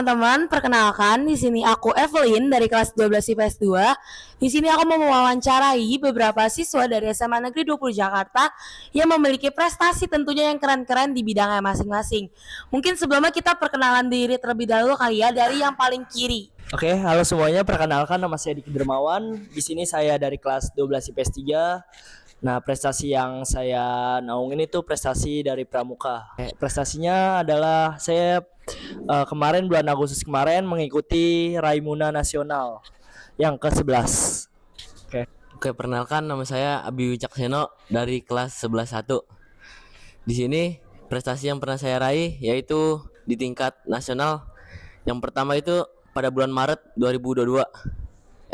teman-teman, perkenalkan di sini aku Evelyn dari kelas 12 IPS 2. Di sini aku mau mewawancarai beberapa siswa dari SMA Negeri 20 Jakarta yang memiliki prestasi tentunya yang keren-keren di bidangnya masing-masing. Mungkin sebelumnya kita perkenalan diri terlebih dahulu kali ya dari yang paling kiri. Oke, halo semuanya. Perkenalkan nama saya Diki Dermawan. Di sini saya dari kelas 12 IPS 3. Nah, prestasi yang saya naungin itu prestasi dari Pramuka. Prestasinya adalah saya kemarin bulan Agustus kemarin mengikuti Raimuna Nasional yang ke-11. Oke, perkenalkan nama saya Abi Wicakseno dari kelas 11-1. Di sini prestasi yang pernah saya raih yaitu di tingkat nasional. Yang pertama itu pada bulan Maret 2023.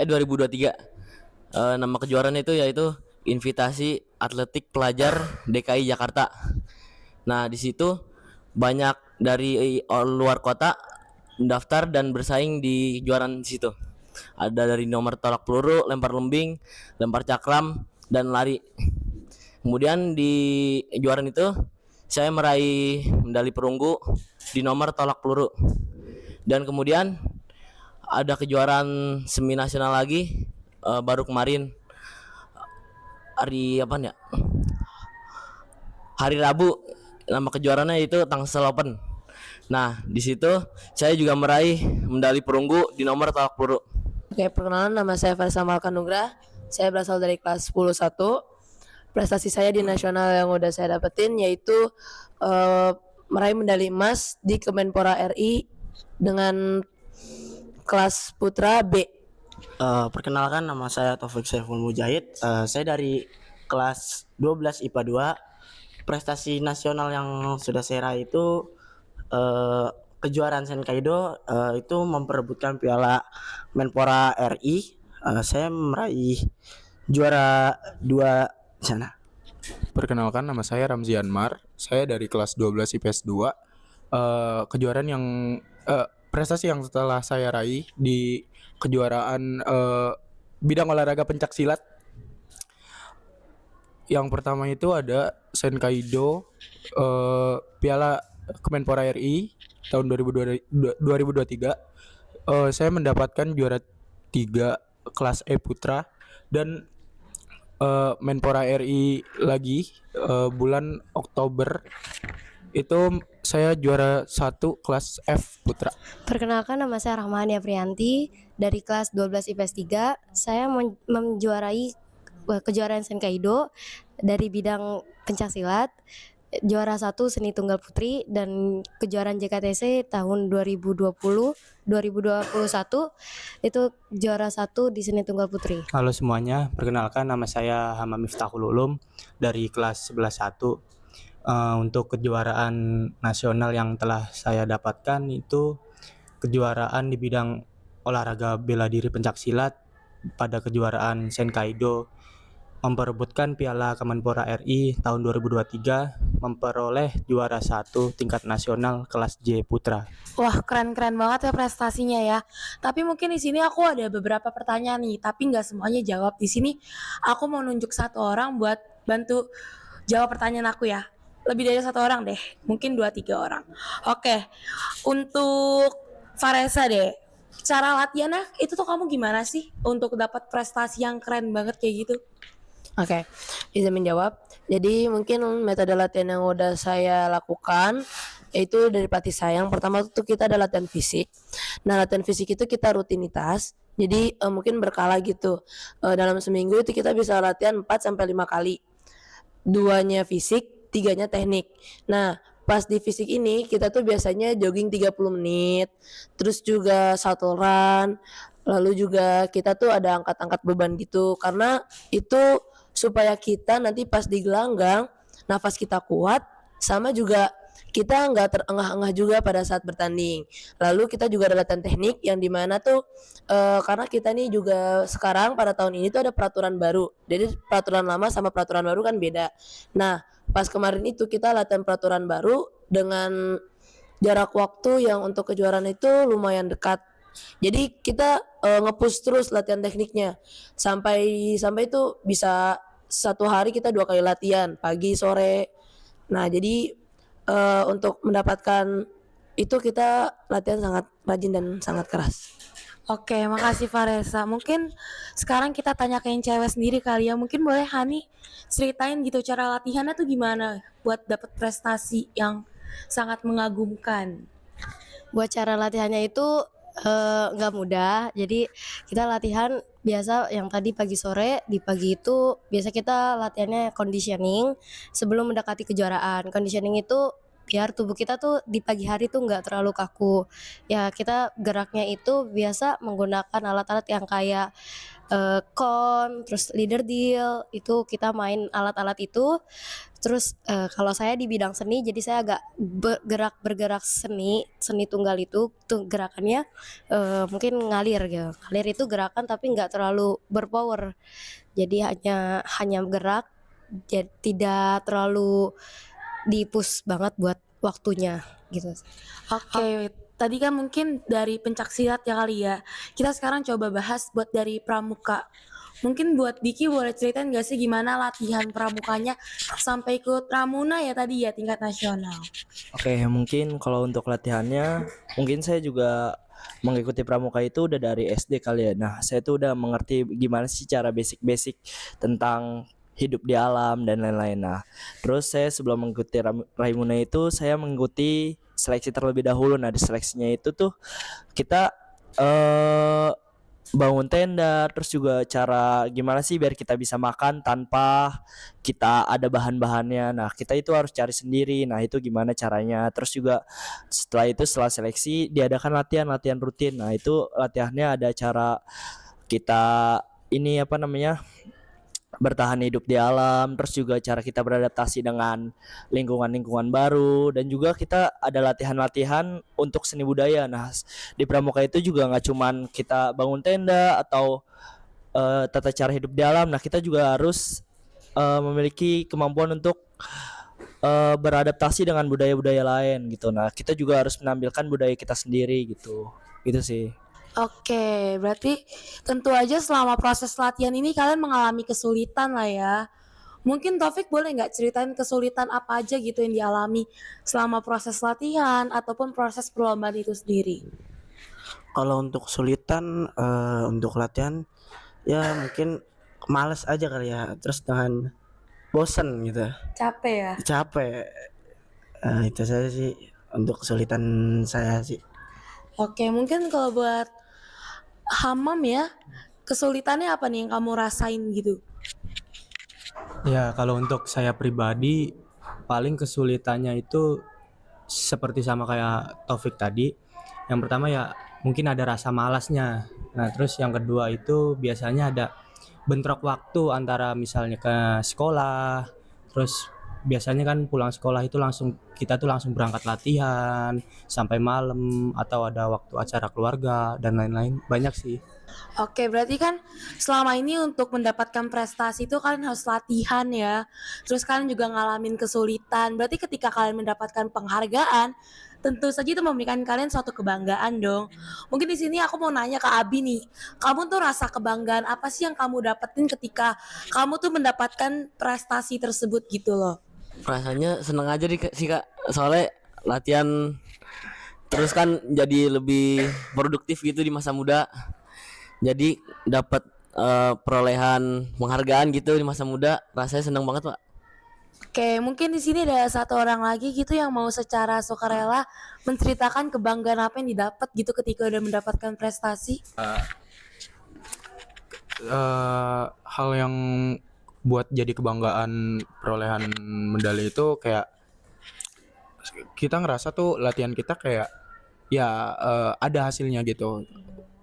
Nama kejuaraan itu yaitu Invitasi Atletik Pelajar DKI Jakarta. Nah, di situ banyak dari luar kota mendaftar dan bersaing di kejuaraan di situ. Ada dari nomor tolak peluru, lempar lembing, lempar cakram, dan lari. Kemudian di kejuaraan itu saya meraih medali perunggu di nomor tolak peluru. Dan kemudian ada kejuaraan semi nasional lagi baru kemarin hari Rabu. Nama kejuaraannya itu Tangsel Open. Nah, di situ saya juga meraih medali perunggu di nomor tolak peluru. Oke, perkenalan, nama saya Farsa Malkanugrah. Saya berasal dari kelas 10-1. Prestasi saya di nasional yang udah saya dapetin yaitu meraih medali emas di Kemenpora RI dengan kelas putra B. Perkenalkan, nama saya Taufik Saiful Mujahid. Saya dari kelas 12 IPA 2. Prestasi nasional yang sudah saya raih itu kejuaraan Senkaido itu memperebutkan piala Menpora RI. Saya meraih juara 2 di sana. Perkenalkan, nama saya Ramzi Anmar. Saya dari kelas 12 IPS 2. Kejuaraan yang prestasi yang setelah saya raih di kejuaraan bidang olahraga pencak silat. Yang pertama itu ada Senkaido Piala Kemenpora RI tahun 2023. Saya mendapatkan juara 3 kelas E Putra, dan Menpora RI lagi bulan Oktober itu saya juara 1 kelas F Putra. Perkenalkan, nama saya Rahmani Afrianti dari kelas 12 IPS 3. Saya menjuarai kejuaraan Senkaido dari bidang pencaksilat, juara 1 seni tunggal putri, dan kejuaraan JKTC tahun 2020-2021 itu juara 1 di seni tunggal putri. Halo semuanya, perkenalkan nama saya Hamam Miftahul Ulum dari kelas 11-1. Untuk kejuaraan nasional yang telah saya dapatkan itu kejuaraan di bidang olahraga bela diri pencaksilat pada kejuaraan Senkaido, memperebutkan Piala Kemenpora RI tahun 2023, memperoleh juara 1 tingkat nasional kelas J Putra. Wah, keren-keren banget ya prestasinya ya. Tapi mungkin di sini aku ada beberapa pertanyaan nih, tapi nggak semuanya jawab. Di sini aku mau nunjuk satu orang buat bantu jawab pertanyaan aku ya. Lebih dari satu orang deh, mungkin 2-3 orang. Oke, untuk Faresa deh, cara latihannya itu tuh kamu gimana sih untuk dapat prestasi yang keren banget kayak gitu? Oke, izin menjawab. Jadi mungkin metode latihan yang udah saya lakukan yaitu dari pelatih saya. Yang pertama tuh kita ada latihan fisik. Nah, latihan fisik itu kita rutinitas. Jadi mungkin berkala gitu. Dalam seminggu itu kita bisa latihan 4-5 kali. 2-nya fisik, 3-nya teknik. Nah, pas di fisik ini kita tuh biasanya jogging 30 menit. Terus juga shuttle run. Lalu juga kita tuh ada angkat-angkat beban gitu. Karena itu supaya kita nanti pas di gelanggang nafas kita kuat, sama juga kita nggak terengah-engah juga pada saat bertanding. Lalu kita juga ada latihan teknik yang dimana tuh karena kita nih juga sekarang pada tahun ini tuh ada peraturan baru. Jadi peraturan lama sama peraturan baru kan beda. Nah, pas kemarin itu kita latihan peraturan baru dengan jarak waktu yang untuk kejuaraan itu lumayan dekat. Jadi kita nge-push terus latihan tekniknya sampai itu bisa satu hari kita 2 kali latihan, pagi sore. Nah, jadi untuk mendapatkan itu kita latihan sangat rajin dan sangat keras. Oke, makasih Faresa. Mungkin sekarang kita tanya ke yang cewek sendiri kali ya. Mungkin boleh Hani ceritain gitu cara latihannya tuh gimana buat dapet prestasi yang sangat mengagumkan. Buat cara latihannya itu nggak mudah. Jadi kita latihan biasa yang tadi pagi sore, di pagi itu biasa kita latihannya conditioning sebelum mendekati kejuaraan. Conditioning itu biar tubuh kita tuh di pagi hari tuh nggak terlalu kaku. Ya kita geraknya itu biasa menggunakan alat-alat yang kayak kon, terus leader deal, itu kita main alat-alat itu. Terus kalau saya di bidang seni, jadi saya agak bergerak seni tunggal itu tuh gerakannya mungkin ngalir gitu. Ngalir itu gerakan tapi nggak terlalu berpower. Jadi hanya gerak, jadi tidak terlalu di-push banget buat waktunya gitu. Oke, tadi kan mungkin dari pencak silat ya kali ya. Kita sekarang coba bahas buat dari pramuka. Mungkin buat Diki boleh ceritain gak sih gimana latihan pramukanya sampai ikut Ramuna ya tadi ya tingkat nasional. Oke, mungkin kalau untuk latihannya, mungkin saya juga mengikuti pramuka itu udah dari SD kali ya. Nah, saya tuh udah mengerti gimana sih cara basic-basic tentang hidup di alam dan lain-lain. Nah, terus saya sebelum mengikuti Raimuna itu saya mengikuti seleksi terlebih dahulu. Nah, di seleksinya itu tuh kita bangun tenda, terus juga cara gimana sih biar kita bisa makan tanpa kita ada bahan-bahannya. Nah, kita itu harus cari sendiri. Nah, itu gimana caranya. Terus juga setelah seleksi diadakan latihan rutin. Nah, itu latihannya ada cara kita ini apa namanya? Bertahan hidup di alam, terus juga cara kita beradaptasi dengan lingkungan-lingkungan baru, dan juga kita ada latihan-latihan untuk seni budaya. Nah, di pramuka itu juga nggak cuman kita bangun tenda atau tata cara hidup di alam. Nah, kita juga harus memiliki kemampuan untuk beradaptasi dengan budaya-budaya lain gitu. Nah, kita juga harus menampilkan budaya kita sendiri gitu. Gitu sih. Oke, berarti tentu aja selama proses latihan ini kalian mengalami kesulitan lah ya. Mungkin Taufik boleh nggak ceritain kesulitan apa aja gitu yang dialami selama proses latihan ataupun proses perlombaan itu sendiri? Kalau untuk kesulitan untuk latihan ya mungkin males aja kali ya, terus dengan bosen gitu, Capek ya? capek. Itu saja sih untuk kesulitan saya sih. Oke, mungkin kalau buat Hamam ya, kesulitannya apa nih yang kamu rasain gitu? Ya, kalau untuk saya pribadi paling kesulitannya itu seperti sama kayak Taufik tadi. Yang pertama ya mungkin ada rasa malasnya. Nah, terus yang kedua itu biasanya ada bentrok waktu antara misalnya ke sekolah, terus biasanya kan pulang sekolah itu kita tuh langsung berangkat latihan sampai malam atau ada waktu acara keluarga dan lain-lain. Banyak sih. Oke, berarti kan selama ini untuk mendapatkan prestasi itu kalian harus latihan ya. Terus kalian juga ngalamin kesulitan. Berarti ketika kalian mendapatkan penghargaan, tentu saja itu memberikan kalian suatu kebanggaan dong. Mungkin di sini aku mau nanya ke Abi nih. Kamu tuh rasa kebanggaan apa sih yang kamu dapetin ketika kamu tuh mendapatkan prestasi tersebut gitu loh? Rasanya seneng aja sih Kak, soalnya latihan terus kan jadi lebih produktif gitu di masa muda. Jadi dapat perolehan penghargaan gitu di masa muda, rasanya seneng banget Pak. Oke, mungkin di sini ada satu orang lagi gitu yang mau secara sukarela menceritakan kebanggaan apa yang didapat gitu ketika udah mendapatkan prestasi. Hal yang buat jadi kebanggaan perolehan medali itu kayak kita ngerasa tuh latihan kita kayak ya ada hasilnya gitu.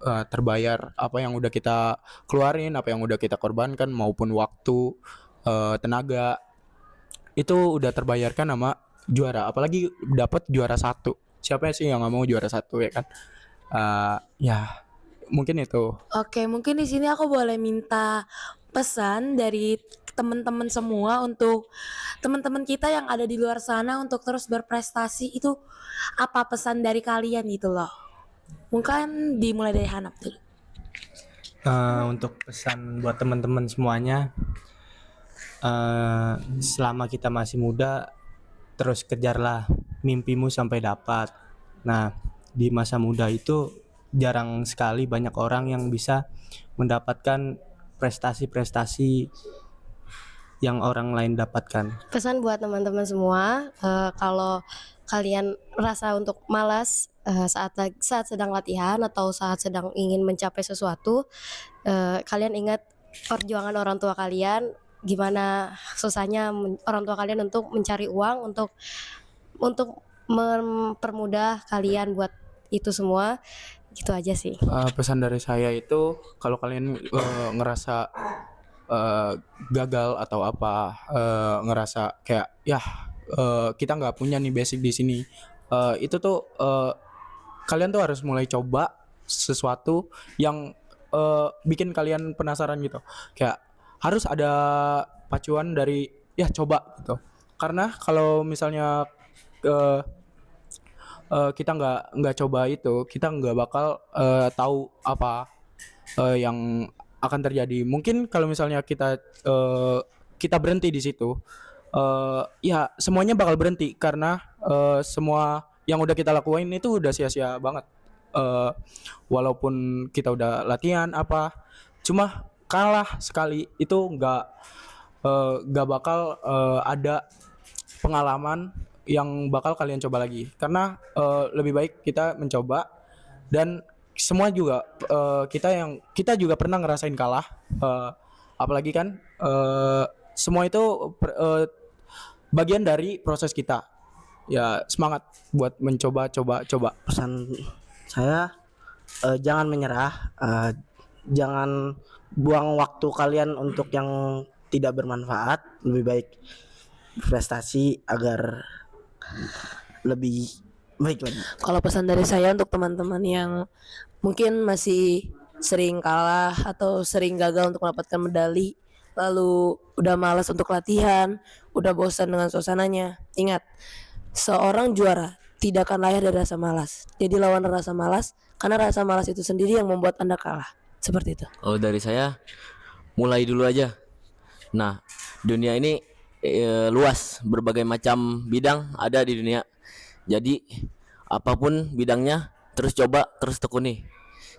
Terbayar apa yang udah kita keluarin, apa yang udah kita korbankan maupun waktu, tenaga itu udah terbayarkan sama juara, apalagi dapat juara satu. Siapa sih yang nggak mau juara satu ya kan? Ya mungkin itu. Oke, mungkin di sini aku boleh minta pesan dari teman-teman semua untuk teman-teman kita yang ada di luar sana untuk terus berprestasi itu apa pesan dari kalian gitu loh. Mungkin dimulai dari Hanap dulu. Untuk pesan buat teman-teman semuanya, selama kita masih muda, terus kejarlah mimpimu sampai dapat. Nah, di masa muda itu jarang sekali banyak orang yang bisa mendapatkan prestasi-prestasi yang orang lain dapatkan. Pesan buat teman-teman semua, kalau kalian rasa untuk malas saat sedang latihan atau saat sedang ingin mencapai sesuatu, kalian ingat perjuangan orang tua kalian, gimana susahnya orang tua kalian untuk mencari uang untuk mempermudah kalian buat itu semua. Gitu aja sih. Pesan dari saya itu kalau kalian ngerasa gagal atau apa, ngerasa kayak ya kita nggak punya nih basic di sini, itu tuh kalian tuh harus mulai coba sesuatu yang bikin kalian penasaran gitu. Kayak harus ada pacuan dari ya coba gitu. Karena kalau misalnya kita nggak coba itu, kita nggak bakal tahu apa yang akan terjadi. Mungkin kalau misalnya kita berhenti di situ, ya semuanya bakal berhenti karena semua yang udah kita lakuin itu udah sia-sia banget. Walaupun kita udah latihan apa, cuma kalah sekali itu nggak bakal ada pengalaman yang bakal kalian coba lagi, karena lebih baik kita mencoba. Dan semua juga kita juga pernah ngerasain kalah, apalagi kan semua itu bagian dari proses kita. Ya semangat buat coba. Pesan saya, jangan menyerah, jangan buang waktu kalian untuk yang tidak bermanfaat. Lebih baik prestasi agar lebih baik lagi. Kalau pesan dari saya untuk teman-teman yang mungkin masih sering kalah atau sering gagal untuk mendapatkan medali, lalu udah malas untuk latihan, udah bosan dengan suasananya, ingat, seorang juara tidak akan lahir dari rasa malas. Jadi lawan rasa malas, karena rasa malas itu sendiri yang membuat Anda kalah. Seperti itu. Oh, dari saya mulai dulu aja. Nah, dunia ini luas, berbagai macam bidang ada di dunia. Jadi apapun bidangnya, terus coba, terus tekuni.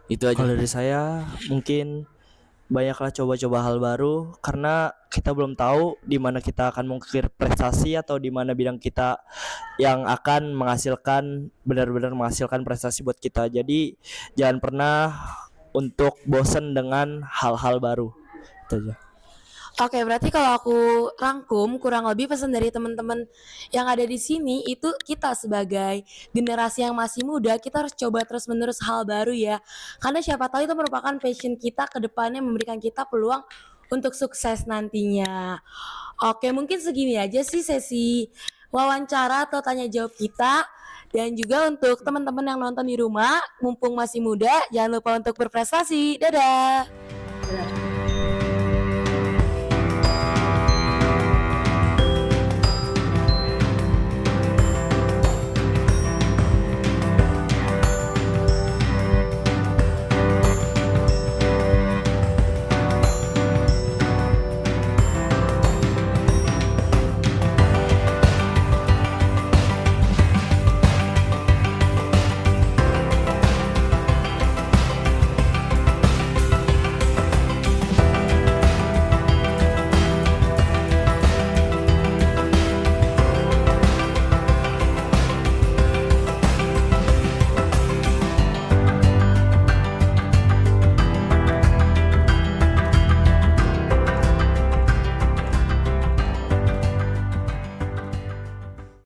Itu aja. Kalau dari saya mungkin banyaklah coba-coba hal baru, karena kita belum tahu di mana kita akan mengukir prestasi atau di mana bidang kita yang akan benar-benar menghasilkan prestasi buat kita. Jadi jangan pernah untuk bosan dengan hal-hal baru. Itu aja. Oke, berarti kalau aku rangkum kurang lebih pesan dari teman-teman yang ada di sini itu kita sebagai generasi yang masih muda, kita harus coba terus-menerus hal baru ya. Karena siapa tahu itu merupakan passion kita ke depannya, memberikan kita peluang untuk sukses nantinya. Oke, mungkin segini aja sih sesi wawancara atau tanya jawab kita. Dan juga untuk teman-teman yang nonton di rumah, mumpung masih muda, jangan lupa untuk berprestasi. Dadah.